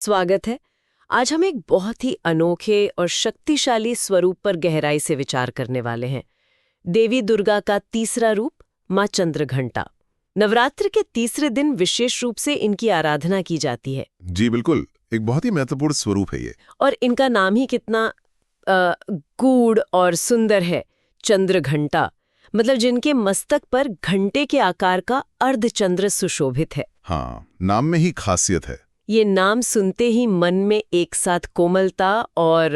स्वागत है। आज हम एक बहुत ही अनोखे और शक्तिशाली स्वरूप पर गहराई से विचार करने वाले हैं। देवी दुर्गा का तीसरा रूप, माँ चंद्रघंटा। नवरात्र के तीसरे दिन विशेष रूप से इनकी आराधना की जाती है। जी बिल्कुल, एक बहुत ही महत्वपूर्ण स्वरूप है ये। और इनका नाम ही कितना गूढ़ और सुंदर है, चंद्रघंटा। मतलब जिनके मस्तक पर घंटे के आकार का अर्धचंद्र सुशोभित है। हाँ, नाम में ही खासियत है। ये नाम सुनते ही मन में एक साथ कोमलता और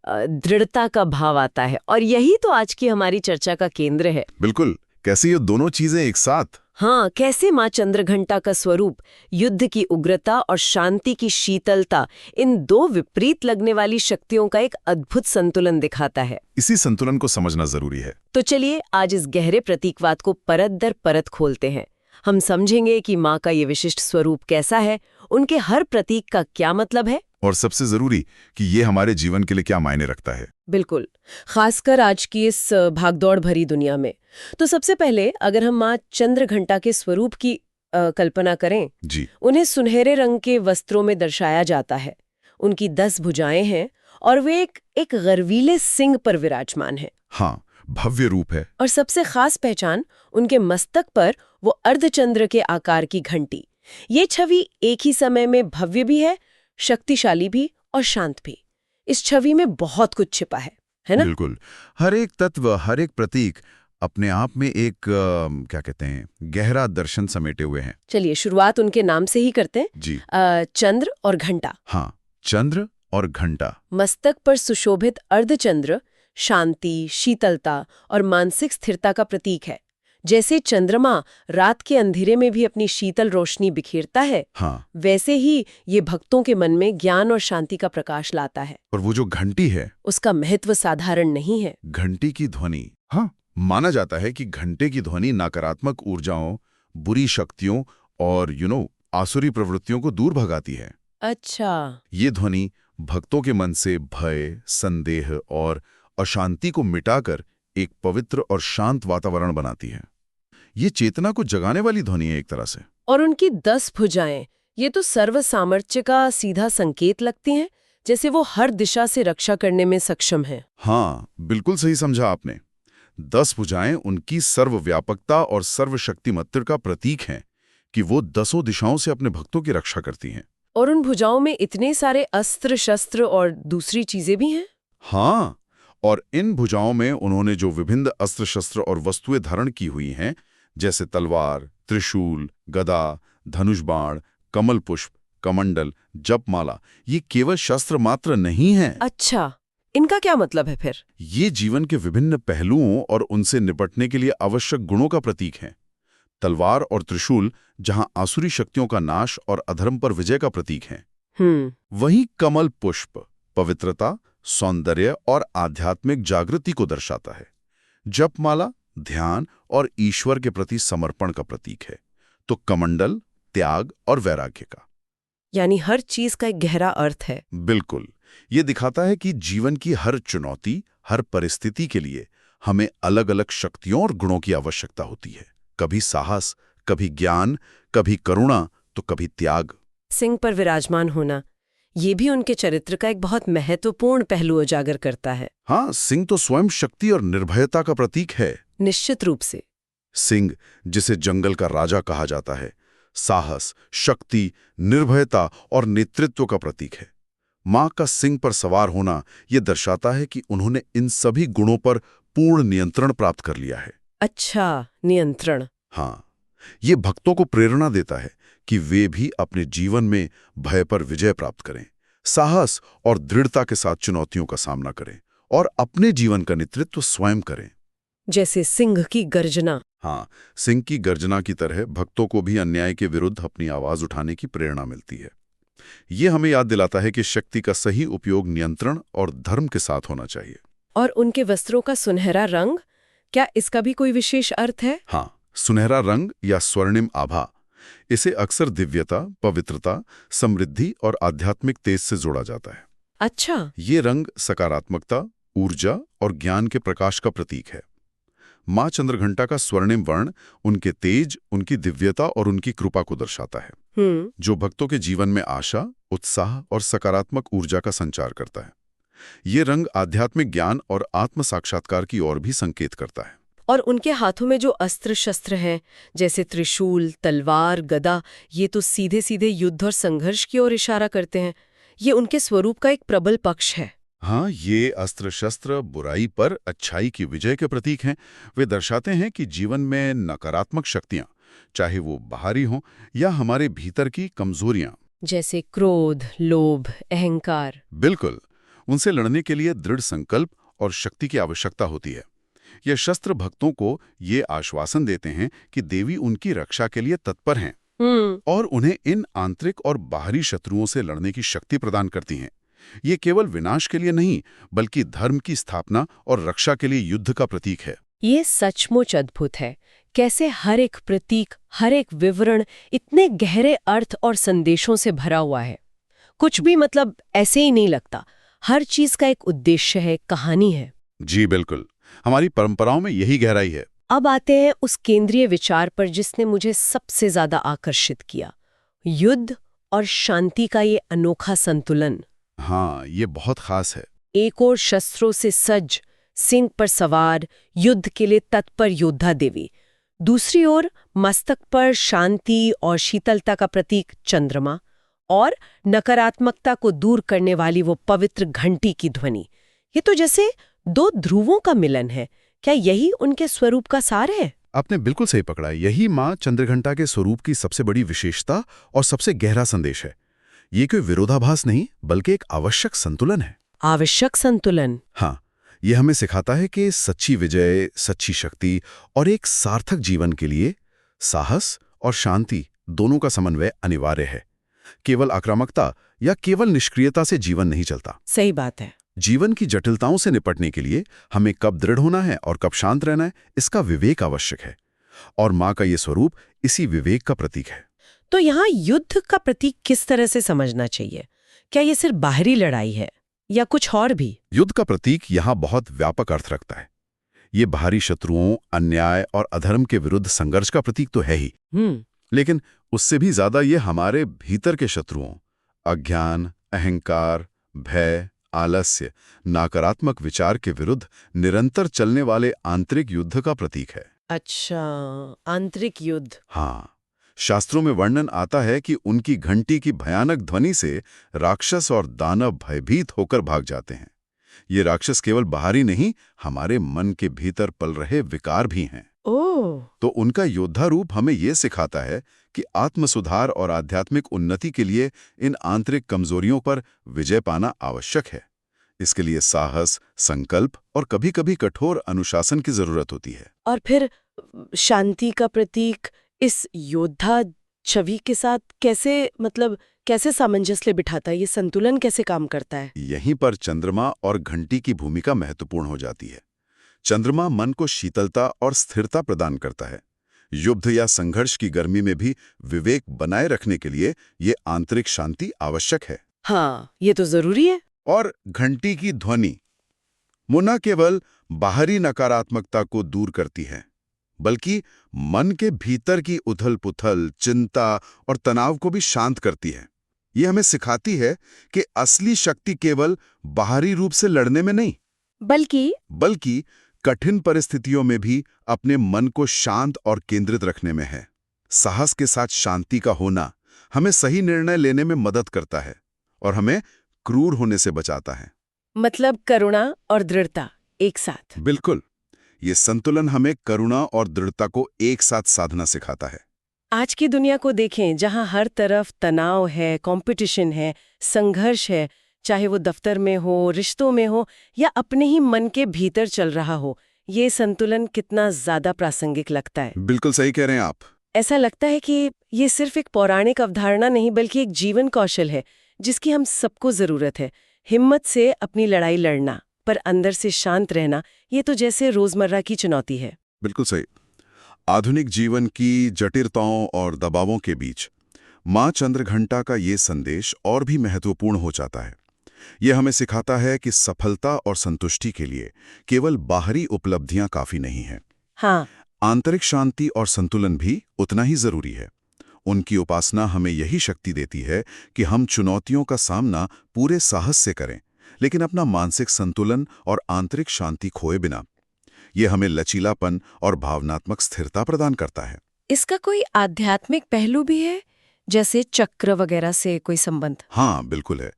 दृढ़ता का भाव आता है, और यही तो आज की हमारी चर्चा का केंद्र है। बिल्कुल, कैसे ये दोनों चीजें एक साथ। हाँ, कैसे माँ चंद्रघंटा का स्वरूप युद्ध की उग्रता और शांति की शीतलता, इन दो विपरीत लगने वाली शक्तियों का एक अद्भुत संतुलन दिखाता है। इसी संतुलन को समझना जरूरी है। तो चलिए आज इस गहरे प्रतीकवाद को परत दर परत खोलते हैं। हम समझेंगे कि माँ का ये विशिष्ट स्वरूप कैसा है, उनके हर प्रतीक का क्या मतलब है, और सबसे जरूरी कि ये हमारे जीवन के लिए क्या मायने रखता है। बिल्कुल, खासकर आज की इस भागदौड़ भरी दुनिया में। तो सबसे पहले अगर हम माँ चंद्रघंटा के स्वरूप की कल्पना करें, जी, उन्हें सुनहरे रंग के वस्त्रों में दर्शाया जाता है। उनकी 10 भुजाएं हैं और वे एक गर्वीले सिंह पर विराजमान है। हाँ, भव्य रूप है। और सबसे खास पहचान उनके मस्तक पर वो अर्धचंद्र के आकार की घंटी। ये छवि एक ही समय में भव्य भी है, शक्तिशाली भी और शांत भी। इस छवि में बहुत कुछ छिपा है ना? बिल्कुल, हर एक तत्व, हर एक प्रतीक अपने आप में एक क्या कहते हैं, गहरा दर्शन समेटे हुए हैं। चलिए शुरुआत उनके नाम से ही करते हैं। जी, चंद्र और घंटा। हाँ, चंद्र और घंटा। मस्तक पर सुशोभित अर्धचंद्र शांति, शीतलता और मानसिक स्थिरता का प्रतीक है। जैसे चंद्रमा रात के अंधेरे में भी अपनी शीतल रोशनी बिखेरता है, हाँ, वैसे ही ये भक्तों के मन में ज्ञान और शांति का प्रकाश लाता है। और वो जो घंटी है, उसका महत्व साधारण नहीं है। घंटी की ध्वनि, हाँ, माना जाता है कि घंटे की ध्वनि नकारात्मक ऊर्जाओं, बुरी शक्तियों और आसुरी प्रवृत्तियों को दूर भगाती है। अच्छा। ये ध्वनि भक्तों के मन से भय, संदेह और अशांति को मिटाकर एक पवित्र और शांत वातावरण बनाती है। ये चेतना को जगाने वाली ध्वनि है एक तरह से। और उनकी 10 भुजाएं, ये तो सर्व सामर्थ्य का सीधा संकेत लगती हैं, जैसे वो हर दिशा से रक्षा करने में सक्षम है। हाँ, बिल्कुल सही समझा आपने। 10 भुजाएं उनकी सर्वव्यापकता और सर्वशक्तिमत्ता का प्रतीक हैं कि वो 10 दिशाओं से अपने भक्तों की रक्षा करती हैं। और उन भुजाओं में इतने सारे अस्त्र शस्त्र और दूसरी चीजें भी हैं। हाँ, और इन भुजाओं में उन्होंने जो विभिन्न अस्त्र शस्त्र और वस्तुएं धारण की हुई हैं, जैसे तलवार, त्रिशूल, गदा, धनुष बाण, कमल पुष्प, कमंडल, जपमाला, ये केवल शस्त्र मात्र नहीं हैं। अच्छा, इनका क्या मतलब है फिर? ये जीवन के विभिन्न पहलुओं और उनसे निपटने के लिए आवश्यक गुणों का प्रतीक हैं। तलवार और त्रिशूल जहां आसुरी शक्तियों का नाश और अधर्म पर विजय का प्रतीक हैं। वहीं कमल पुष्प पवित्रता, सौंदर्य और आध्यात्मिक जागृति को दर्शाता है। जपमाला ध्यान और ईश्वर के प्रति समर्पण का प्रतीक है। तो कमंडल त्याग और वैराग्य का। यानी हर चीज का एक गहरा अर्थ है। बिल्कुल, ये दिखाता है कि जीवन की हर चुनौती, हर परिस्थिति के लिए हमें अलग अलग शक्तियों और गुणों की आवश्यकता होती है। कभी साहस, कभी ज्ञान, कभी करुणा, तो कभी त्याग। सिंह पर विराजमान होना, ये भी उनके चरित्र का एक बहुत महत्वपूर्ण पहलू उजागर करता है। हाँ, सिंह तो स्वयं शक्ति और निर्भयता का प्रतीक है। निश्चित रूप से। सिंह, जिसे जंगल का राजा कहा जाता है, साहस, शक्ति, निर्भयता और नेतृत्व का प्रतीक है। मां का सिंह पर सवार होना यह दर्शाता है कि उन्होंने इन सभी गुणों पर पूर्ण नियंत्रण प्राप्त कर लिया है। अच्छा, नियंत्रण। हाँ, ये भक्तों को प्रेरणा देता है कि वे भी अपने जीवन में भय पर विजय प्राप्त करें, साहस और दृढ़ता के साथ चुनौतियों का सामना करें और अपने जीवन का नेतृत्व स्वयं करें। जैसे सिंह की गर्जना। हाँ, सिंह की गर्जना की तरह भक्तों को भी अन्याय के विरुद्ध अपनी आवाज उठाने की प्रेरणा मिलती है। ये हमें याद दिलाता है कि शक्ति का सही उपयोग नियंत्रण और धर्म के साथ होना चाहिए। और उनके वस्त्रों का सुनहरा रंग, क्या इसका भी कोई विशेष अर्थ है? हाँ, सुनहरा रंग या स्वर्णिम आभा, इसे अक्सर दिव्यता, पवित्रता, समृद्धि और आध्यात्मिक तेज से जोड़ा जाता है। अच्छा। ये रंग सकारात्मकता, ऊर्जा और ज्ञान के प्रकाश का प्रतीक है। माँ चंद्रघंटा का स्वर्णिम वर्ण उनके तेज, उनकी दिव्यता और उनकी कृपा को दर्शाता है, जो भक्तों के जीवन में आशा, उत्साह और सकारात्मक ऊर्जा का संचार करता है। ये रंग आध्यात्मिक ज्ञान और आत्म साक्षात्कार की ओर भी संकेत करता है। और उनके हाथों में जो अस्त्र शस्त्र हैं, जैसे त्रिशूल, तलवार, गदा, ये तो सीधे सीधे युद्ध और संघर्ष की ओर इशारा करते हैं। ये उनके स्वरूप का एक प्रबल पक्ष है। हाँ, ये अस्त्र शस्त्र बुराई पर अच्छाई की विजय के प्रतीक हैं। वे दर्शाते हैं कि जीवन में नकारात्मक शक्तियां, चाहे वो बाहरी हों या हमारे भीतर की कमजोरियां, जैसे क्रोध, लोभ, अहंकार, बिल्कुल, उनसे लड़ने के लिए दृढ़ संकल्प और शक्ति की आवश्यकता होती है। ये शस्त्र भक्तों को ये आश्वासन देते हैं कि देवी उनकी रक्षा के लिए तत्पर हैं और उन्हें इन आंतरिक और बाहरी शत्रुओं से लड़ने की शक्ति प्रदान करती हैं। ये केवल विनाश के लिए नहीं, बल्कि धर्म की स्थापना और रक्षा के लिए युद्ध का प्रतीक है। ये सचमुच अद्भुत है। कैसे हर एक प्रतीक, हर एक विवरण इतने गहरे अर्थ और संदेशों से भरा हुआ है। कुछ भी मतलब ऐसे ही नहीं लगता। हर चीज का एक उद्देश्य है, कहानी है। जी बिल्कुल, हमारी परंपराओं में यही गहराई है। अब आते हैं उस केंद्रीय विचार पर जिसने मुझे सबसे ज्यादा आकर्षित किया, युद्ध और शांति का ये अनोखा संतुलन। हाँ, ये बहुत खास है। एक ओर शस्त्रों से सज्ज, सिंह पर सवार, युद्ध के लिए तत्पर योद्धा देवी, दूसरी ओर मस्तक पर शांति और शीतलता का प्रतीक चंद्रमा, और नकारात्मकता को दूर करने वाली वो पवित्र घंटी की ध्वनि। ये तो जैसे दो ध्रुवों का मिलन है। क्या यही उनके स्वरूप का सार है? आपने बिल्कुल सही पकड़ा। यही माँ चंद्रघंटा के स्वरूप की सबसे बड़ी विशेषता और सबसे गहरा संदेश है। ये कोई विरोधाभास नहीं, बल्कि एक आवश्यक संतुलन है। आवश्यक संतुलन। हाँ, ये हमें सिखाता है कि सच्ची विजय, सच्ची शक्ति और एक सार्थक जीवन के लिए साहस और शांति दोनों का समन्वय अनिवार्य है। केवल आक्रामकता या केवल निष्क्रियता से जीवन नहीं चलता। सही बात है। जीवन की जटिलताओं से निपटने के लिए हमें कब दृढ़ होना है और कब शांत रहना है, इसका विवेक आवश्यक है। और माँ का ये स्वरूप इसी विवेक का प्रतीक है। तो यहाँ युद्ध का प्रतीक किस तरह से समझना चाहिए? क्या ये सिर्फ बाहरी लड़ाई है या कुछ और भी? युद्ध का प्रतीक यहाँ बहुत व्यापक अर्थ रखता है। ये बाहरी शत्रुओं, अन्याय और अधर्म के विरुद्ध संघर्ष का प्रतीक तो है ही, लेकिन उससे भी ज्यादा ये हमारे भीतर के शत्रुओं, अज्ञान, अहंकार, भय, आलस्य, नकारात्मक विचार के विरुद्ध निरंतर चलने वाले आंतरिक युद्ध का प्रतीक है। अच्छा, आंतरिक युद्ध। हाँ, शास्त्रों में वर्णन आता है कि उनकी घंटी की भयानक ध्वनि से राक्षस और दानव भयभीत होकर भाग जाते हैं। ये राक्षस केवल बाहरी नहीं, हमारे मन के भीतर पल रहे विकार भी हैं। ओह! तो उनका योद्धा रूप हमें ये सिखाता है कि आत्म सुधार और आध्यात्मिक उन्नति के लिए इन आंतरिक कमजोरियों पर विजय पाना आवश्यक है। इसके लिए साहस, संकल्प और कभी-कभी कठोर अनुशासन की जरूरत होती है। और फिर शांति का प्रतीक इस योद्धा छवि के साथ कैसे सामंजस्य बिठाता है? ये संतुलन कैसे काम करता है? यहीं पर चंद्रमा और घंटी की भूमिका महत्वपूर्ण हो जाती है। चंद्रमा मन को शीतलता और स्थिरता प्रदान करता है। युद्ध या संघर्ष की गर्मी में भी विवेक बनाए रखने के लिए ये आंतरिक शांति आवश्यक है। हाँ, ये तो जरूरी है। और घंटी की ध्वनि न केवल बाहरी नकारात्मकता को दूर करती है, बल्कि मन के भीतर की उथल-पुथल, चिंता और तनाव को भी शांत करती है। ये हमें सिखाती है कि असली शक्ति केवल बाहरी रूप से लड़ने में नहीं, बल्कि कठिन परिस्थितियों में भी अपने मन को शांत और केंद्रित रखने में है। साहस के साथ शांति का होना हमें सही निर्णय लेने में मदद करता है और हमें क्रूर होने से बचाता है। मतलब करुणा और दृढ़ता एक साथ। बिल्कुल, ये संतुलन हमें करुणा और दृढ़ता को एक साथ साधना सिखाता है। आज की दुनिया को देखें, जहां हर तरफ तनाव है, कंपटीशन है, संघर्ष है, चाहे वो दफ्तर में हो, रिश्तों में हो या अपने ही मन के भीतर चल रहा हो, ये संतुलन कितना ज्यादा प्रासंगिक लगता है। बिल्कुल सही कह रहे हैं आप। ऐसा लगता है कि ये सिर्फ एक पौराणिक अवधारणा नहीं, बल्कि एक जीवन कौशल है जिसकी हम सबको जरूरत है। हिम्मत से अपनी लड़ाई लड़ना, पर अंदर से शांत रहना, ये तो जैसे रोजमर्रा की चुनौती है। बिल्कुल सही। आधुनिक जीवन की जटिलताओं और दबावों के बीच माँ चंद्रघंटा का ये संदेश और भी महत्वपूर्ण हो जाता है। यह हमें सिखाता है कि सफलता और संतुष्टि के लिए केवल बाहरी उपलब्धियां काफी नहीं हैं। हाँ। आंतरिक शांति और संतुलन भी उतना ही जरूरी है। उनकी उपासना हमें यही शक्ति देती है कि हम चुनौतियों का सामना पूरे साहस से करें, लेकिन अपना मानसिक संतुलन और आंतरिक शांति खोए बिना। ये हमें लचीलापन और भावनात्मक स्थिरता प्रदान करता है। इसका कोई आध्यात्मिक पहलू भी है, जैसे चक्र वगैरह से कोई संबंध? हाँ, बिल्कुल है।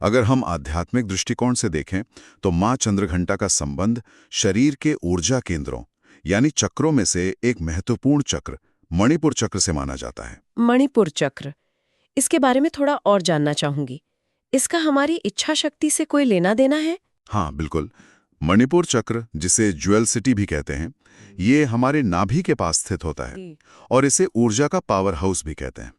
अगर हम आध्यात्मिक दृष्टिकोण से देखें तो माँ चंद्रघंटा का संबंध शरीर के ऊर्जा केंद्रों यानी चक्रों में से एक महत्वपूर्ण चक्र मणिपुर चक्र से माना जाता है। मणिपुर चक्र, इसके बारे में थोड़ा और जानना चाहूंगी। इसका हमारी इच्छा शक्ति से कोई लेना देना है? हाँ, बिल्कुल। मणिपुर चक्र, जिसे ज्वेल सिटी भी कहते हैं, ये हमारे नाभि के पास स्थित होता है और इसे ऊर्जा का पावर हाउस भी कहते हैं।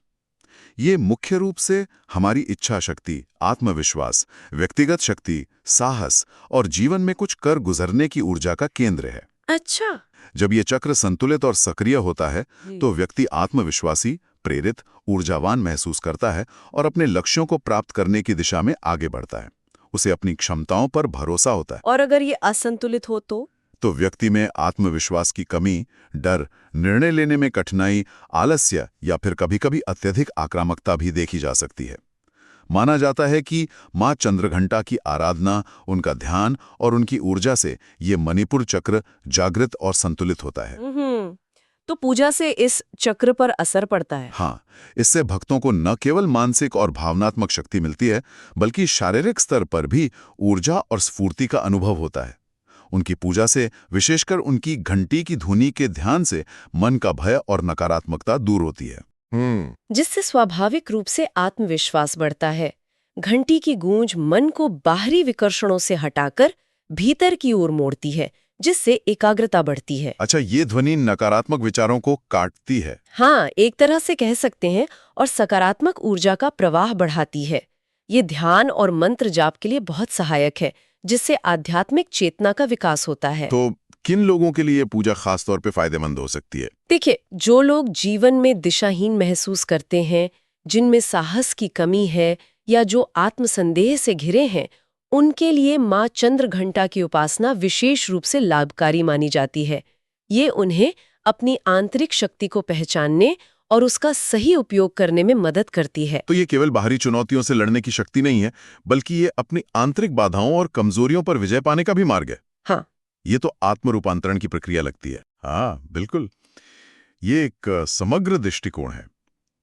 ये मुख्य रूप से हमारी इच्छा शक्ति, आत्मविश्वास, व्यक्तिगत शक्ति, साहस और जीवन में कुछ कर गुजरने की ऊर्जा का केंद्र है। अच्छा। जब ये चक्र संतुलित और सक्रिय होता है तो व्यक्ति आत्मविश्वासी, प्रेरित, ऊर्जावान महसूस करता है और अपने लक्ष्यों को प्राप्त करने की दिशा में आगे बढ़ता है। उसे अपनी क्षमताओं पर भरोसा होता है। और अगर ये असंतुलित हो तो व्यक्ति में आत्मविश्वास की कमी, डर, निर्णय लेने में कठिनाई, आलस्य या फिर कभी-कभी अत्यधिक आक्रामकता भी देखी जा सकती है। माना जाता है कि माँ चंद्रघंटा की आराधना, उनका ध्यान और उनकी ऊर्जा से ये मणिपुर चक्र जागृत और संतुलित होता है। तो पूजा से इस चक्र पर असर पड़ता है? हाँ, इससे भक्तों को न केवल मानसिक और भावनात्मक शक्ति मिलती है, बल्कि शारीरिक स्तर पर भी ऊर्जा और स्फूर्ति का अनुभव होता है। उनकी पूजा से, विशेषकर उनकी घंटी की धुनी के ध्यान से, मन का भय और नकारात्मकता दूर होती है। जिससे स्वाभाविक रूप से आत्मविश्वास बढ़ता है। घंटी की गूंज मन को बाहरी विकर्षणों से हटाकर भीतर की ओर मोड़ती है, जिससे एकाग्रता बढ़ती है। अच्छा, ये ध्वनि नकारात्मक विचारों को काटती है? हाँ, एक तरह से कह सकते हैं, और सकारात्मक ऊर्जा का प्रवाह बढ़ाती है। ये ध्यान और मंत्र जाप के लिए बहुत सहायक है, जिससे आध्यात्मिक चेतना का विकास होता है। तो किन लोगों के लिए पूजा खास तौर पे फायदेमंद हो सकती है? देखिए, जो लोग जीवन में दिशाहीन महसूस करते हैं, जिनमें साहस की कमी है या जो आत्मसंदेह से घिरे हैं, उनके लिए माँ चंद्रघंटा की उपासना विशेष रूप से लाभकारी मानी जाती है। ये उन्हें अपनी आंतरिक शक्ति को पहचानने और उसका सही उपयोग करने में मदद करती है। तो ये केवल बाहरी चुनौतियों से लड़ने की शक्ति नहीं है, बल्कि ये अपनी आंतरिक बाधाओं और कमजोरियों पर विजय पाने का भी मार्ग है। हाँ, ये तो आत्मरूपांतरण की प्रक्रिया लगती है। हाँ, बिल्कुल। ये एक समग्र दृष्टिकोण है।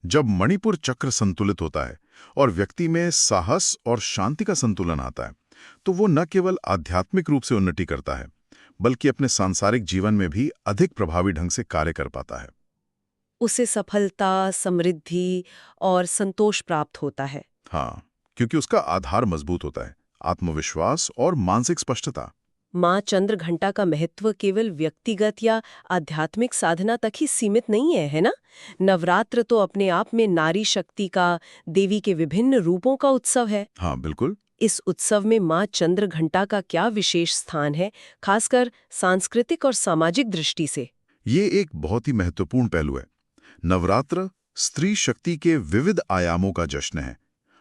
जब मणिपुर चक्र संतुलित होता है और व्यक्ति में साहस और शांति का संतुलन आता है, तो वो न केवल आध्यात्मिक रूप से उन्नति करता है, बल्कि अपने सांसारिक जीवन में भी अधिक प्रभावी ढंग से कार्य कर पाता है। उसे सफलता, समृद्धि और संतोष प्राप्त होता है। हाँ, क्योंकि उसका आधार मजबूत होता है, आत्मविश्वास और मानसिक स्पष्टता। माँ चंद्रघंटा का महत्व केवल व्यक्तिगत या आध्यात्मिक साधना तक ही सीमित नहीं है, है ना? नवरात्र तो अपने आप में नारी शक्ति का, देवी के विभिन्न रूपों का उत्सव है। हाँ, बिल्कुल। इस उत्सव में माँ चंद्रघंटा का क्या विशेष स्थान है, खासकर सांस्कृतिक और सामाजिक दृष्टि से? ये एक बहुत ही महत्वपूर्ण पहलू है। नवरात्र स्त्री शक्ति के विविध आयामों का जश्न है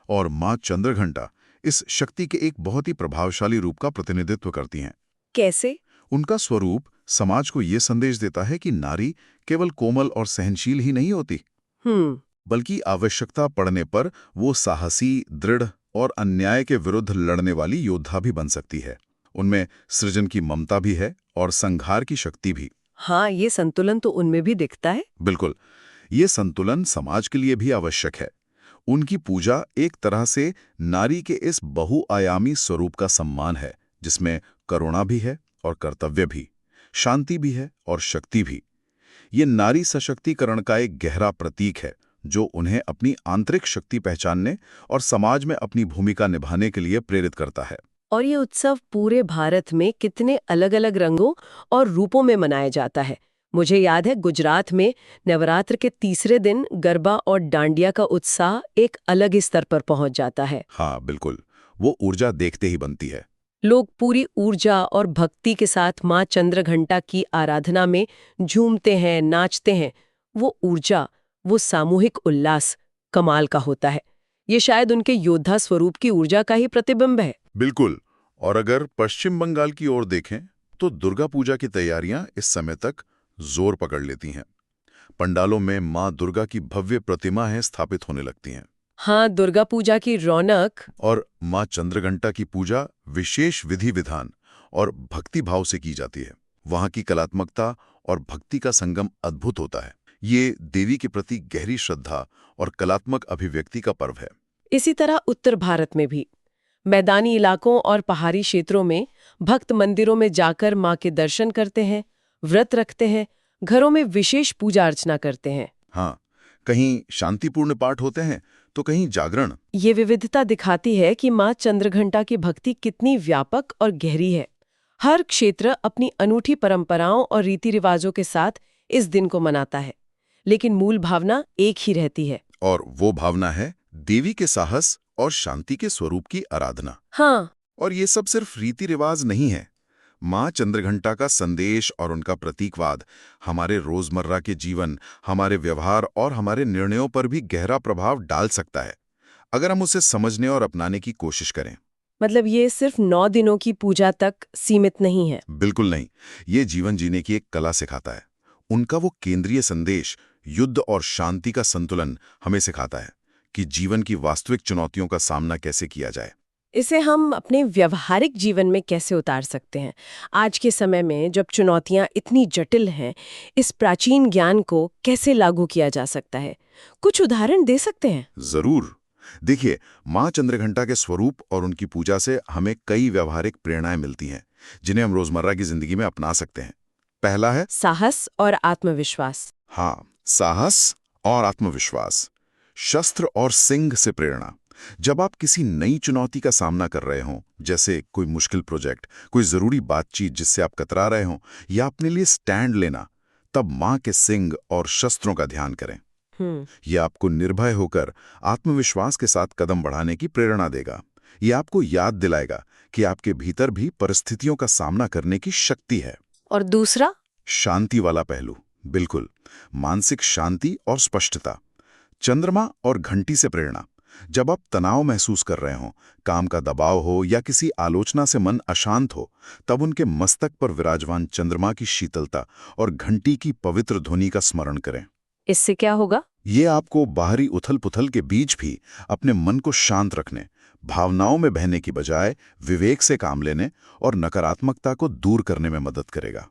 और माँ चंद्रघंटा इस शक्ति के एक बहुत ही प्रभावशाली रूप का प्रतिनिधित्व करती हैं। कैसे? उनका स्वरूप समाज को ये संदेश देता है कि नारी केवल कोमल और सहनशील ही नहीं होती, बल्कि आवश्यकता पड़ने पर वो साहसी, दृढ़ और अन्याय के विरुद्ध लड़ने वाली योद्धा भी बन सकती है। उनमें सृजन की ममता भी है और संहार की शक्ति भी। हाँ, ये संतुलन तो उनमें भी दिखता है। बिल्कुल, ये संतुलन समाज के लिए भी आवश्यक है। उनकी पूजा एक तरह से नारी के इस बहुआयामी स्वरूप का सम्मान है, जिसमें करुणा भी है और कर्तव्य भी, शांति भी है और शक्ति भी। ये नारी सशक्तिकरण का एक गहरा प्रतीक है, जो उन्हें अपनी आंतरिक शक्ति पहचानने और समाज में अपनी भूमिका निभाने के लिए प्रेरित करता है। और ये उत्सव पूरे भारत में कितने अलग-अलग रंगों और रूपों में मनाया जाता है। मुझे याद है, गुजरात में नवरात्र के तीसरे दिन गरबा और डांडिया का उत्साह एक अलग ही स्तर पर पहुंच जाता है। हाँ, बिल्कुल। वो ऊर्जा देखते ही बनती है। लोग पूरी ऊर्जा और भक्ति के साथ माँ चंद्रघंटा की आराधना में झूमते हैं, नाचते हैं। वो ऊर्जा, वो सामूहिक उल्लास कमाल का होता है। ये शायद उनके योद्धा स्वरूप की ऊर्जा का ही प्रतिबिंब है। बिल्कुल। और अगर पश्चिम बंगाल की ओर देखें, तो दुर्गा पूजा की तैयारियां इस समय तक जोर पकड़ लेती हैं। पंडालों में माँ दुर्गा की भव्य प्रतिमाएं स्थापित होने लगती हैं हाँ, दुर्गा पूजा की रौनक। और माँ चंद्रघंटा की पूजा विशेष विधि विधान और भक्ति भाव से की जाती है। वहाँ की कलात्मकता और भक्ति का संगम अद्भुत होता है। ये देवी के प्रति गहरी श्रद्धा और कलात्मक अभिव्यक्ति का पर्व है। इसी तरह उत्तर भारत में भी मैदानी इलाकों और पहाड़ी क्षेत्रों में भक्त मंदिरों में जाकर माँ के दर्शन करते हैं, व्रत रखते हैं, घरों में विशेष पूजा अर्चना करते हैं। हाँ, कहीं शांतिपूर्ण पाठ होते हैं तो कहीं जागरण। ये विविधता दिखाती है कि माँ चंद्रघंटा की भक्ति कितनी व्यापक और गहरी है। हर क्षेत्र अपनी अनूठी परंपराओं और रीति रिवाजों के साथ इस दिन को मनाता है, लेकिन मूल भावना एक ही रहती है। और वो भावना है देवी के साहस और शांति के स्वरूप की आराधना। हाँ, और ये सब सिर्फ रीति रिवाज नहीं है। माँ चंद्रघंटा का संदेश और उनका प्रतीकवाद हमारे रोजमर्रा के जीवन, हमारे व्यवहार और हमारे निर्णयों पर भी गहरा प्रभाव डाल सकता है, अगर हम उसे समझने और अपनाने की कोशिश करें। मतलब ये सिर्फ 9 दिनों की पूजा तक सीमित नहीं है। बिल्कुल नहीं, ये जीवन जीने की एक कला सिखाता है। उनका वो केंद्रीय संदेश, युद्ध और शांति का संतुलन, हमें सिखाता है कि जीवन की वास्तविक चुनौतियों का सामना कैसे किया जाए। इसे हम अपने व्यवहारिक जीवन में कैसे उतार सकते हैं? आज के समय में जब चुनौतियां इतनी जटिल हैं, इस प्राचीन ज्ञान को कैसे लागू किया जा सकता है? कुछ उदाहरण दे सकते हैं? जरूर। देखिए, माँ चंद्रघंटा के स्वरूप और उनकी पूजा से हमें कई व्यवहारिक प्रेरणाएं मिलती हैं, जिन्हें हम रोजमर्रा की जिंदगी में अपना सकते हैं। पहला है साहस और आत्मविश्वास। हाँ, साहस और आत्मविश्वास। शस्त्र और सिंह से प्रेरणा। जब आप किसी नई चुनौती का सामना कर रहे हों, जैसे कोई मुश्किल प्रोजेक्ट, कोई जरूरी बातचीत जिससे आप कतरा रहे हों, या अपने लिए स्टैंड लेना, तब माँ के सिंह और शस्त्रों का ध्यान करें। यह आपको निर्भय होकर आत्मविश्वास के साथ कदम बढ़ाने की प्रेरणा देगा। यह आपको याद दिलाएगा कि आपके भीतर भी परिस्थितियों का सामना करने की शक्ति है। और दूसरा, शांति वाला पहलू। बिल्कुल, मानसिक शांति और स्पष्टता। चंद्रमा और घंटी से प्रेरणा। जब आप तनाव महसूस कर रहे हो, काम का दबाव हो या किसी आलोचना से मन अशांत हो, तब उनके मस्तक पर विराजमान चंद्रमा की शीतलता और घंटी की पवित्र ध्वनि का स्मरण करें। इससे क्या होगा? ये आपको बाहरी उथल-पुथल के बीच भी अपने मन को शांत रखने, भावनाओं में बहने की बजाय विवेक से काम लेने और नकारात्मकता को दूर करने में मदद करेगा।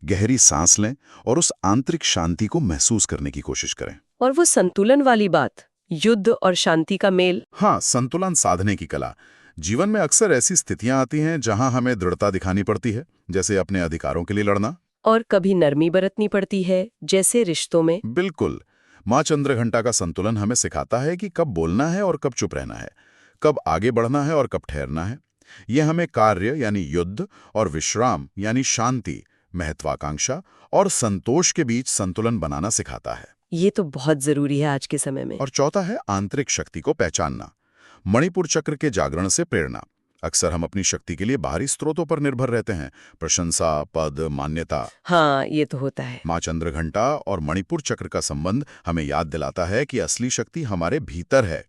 गहरी सांस लें और उस आंतरिक शांति को महसूस करने की कोशिश करें। और वो संतुलन वाली बात, युद्ध और शांति का मेल। हाँ, संतुलन साधने की कला। जीवन में अक्सर ऐसी स्थितियां आती हैं जहां हमें दृढ़ता दिखानी पड़ती है, जैसे अपने अधिकारों के लिए लड़ना। और कभी नरमी बरतनी पड़ती है, जैसे रिश्तों में। बिल्कुल। माँ चंद्रघंटा का संतुलन हमें सिखाता है कि कब बोलना है और कब चुप रहना है, कब आगे बढ़ना है और कब ठहरना है। यह हमें कार्य यानी युद्ध और विश्राम यानी शांति, महत्वाकांक्षा और संतोष के बीच संतुलन बनाना सिखाता है। ये तो बहुत जरूरी है आज के समय में। और चौथा है आंतरिक शक्ति को पहचानना। मणिपुर चक्र के जागरण से प्रेरणा। अक्सर हम अपनी शक्ति के लिए बाहरी स्रोतों पर निर्भर रहते हैं, प्रशंसा, पद, मान्यता। हाँ, ये तो होता है। माँ चंद्रघंटा और मणिपुर चक्र का संबंध हमें याद दिलाता है कि असली शक्ति हमारे भीतर है।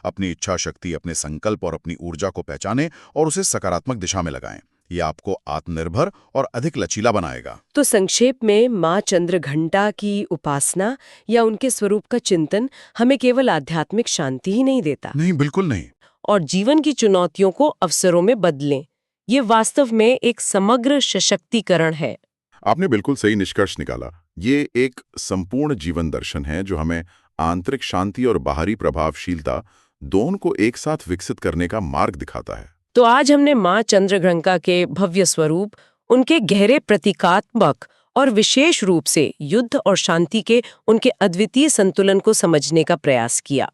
अपनी इच्छा शक्ति, अपने संकल्प और अपनी ऊर्जा को पहचानें और उसे सकारात्मक दिशा में लगाएं। ये आपको आत्मनिर्भर और अधिक लचीला बनाएगा। तो संक्षेप में, माँ चंद्रघंटा की उपासना या उनके स्वरूप का चिंतन हमें केवल आध्यात्मिक शांति ही नहीं देता। नहीं, बिल्कुल नहीं। और जीवन की चुनौतियों को अवसरों में बदलें। ये वास्तव में एक समग्र सशक्तिकरण है। आपने बिल्कुल सही निष्कर्ष निकाला। ये एक संपूर्ण जीवन दर्शन है जो हमें आंतरिक शांति और बाहरी प्रभावशीलता दोनों को एक साथ विकसित करने का मार्ग दिखाता है। तो आज हमने माँ चंद्रघंटा के भव्य स्वरूप, उनके गहरे प्रतीकात्मक और विशेष रूप से युद्ध और शांति के उनके अद्वितीय संतुलन को समझने का प्रयास किया।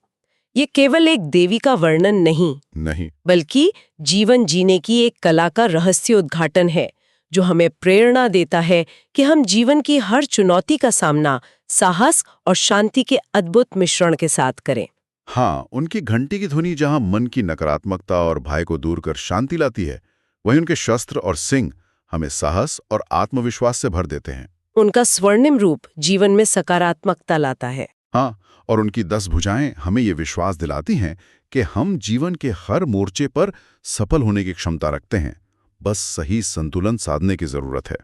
ये केवल एक देवी का वर्णन नहीं, बल्कि जीवन जीने की एक कला का रहस्य उद्घाटन है, जो हमें प्रेरणा देता है कि हम जीवन की हर चुनौती का सामना साहस और शांति के अद्भुत मिश्रण के साथ करें। हाँ, उनकी घंटी की ध्वनि जहां मन की नकारात्मकता और भय को दूर कर शांति लाती है, वहीं उनके शस्त्र और सिंह हमें साहस और आत्मविश्वास से भर देते हैं। उनका स्वर्णिम रूप जीवन में सकारात्मकता लाता है। हाँ, और उनकी 10 भुजाएं हमें ये विश्वास दिलाती हैं कि हम जीवन के हर मोर्चे पर सफल होने की क्षमता रखते हैं, बस सही संतुलन साधने की जरूरत है।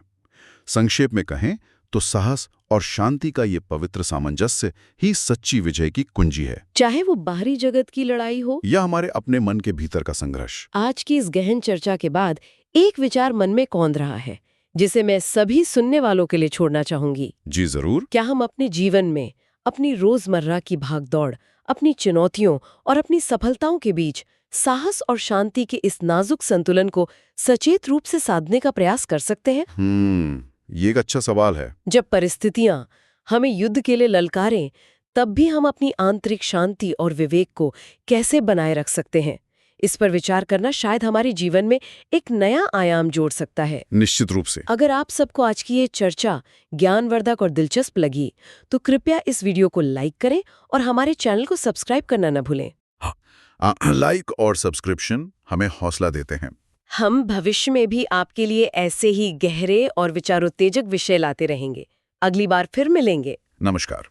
संक्षेप में कहें तो साहस और शांति का ये पवित्र सामंजस्य ही सच्ची विजय की कुंजी है, चाहे वो बाहरी जगत की लड़ाई हो या हमारे अपने मन के भीतर का संघर्ष। आज की इस गहन चर्चा के बाद एक विचार मन में कौंध रहा है, जिसे मैं सभी सुनने वालों के लिए छोड़ना चाहूंगी। जी जरूर। क्या हम अपने जीवन में अपनी रोजमर्रा की भागदौड़, अपनी चुनौतियों और अपनी सफलताओं के बीच साहस और शांति के इस नाजुक संतुलन को सचेत रूप से साधने का प्रयास कर सकते हैं? ये एक अच्छा सवाल है। जब परिस्थितियां हमें युद्ध के लिए ललकारें, तब भी हम अपनी आंतरिक शांति और विवेक को कैसे बनाए रख सकते हैं? इस पर विचार करना शायद हमारे जीवन में एक नया आयाम जोड़ सकता है। निश्चित रूप से। अगर आप सबको आज की ये चर्चा ज्ञानवर्धक और दिलचस्प लगी, तो कृपया इस वीडियो को लाइक करें और हमारे चैनल को सब्सक्राइब करना न भूलें। लाइक और सब्सक्रिप्शन हमें हौसला देते हैं। हम भविष्य में भी आपके लिए ऐसे ही गहरे और विचारोत्तेजक विषय लाते रहेंगे। अगली बार फिर मिलेंगे। नमस्कार।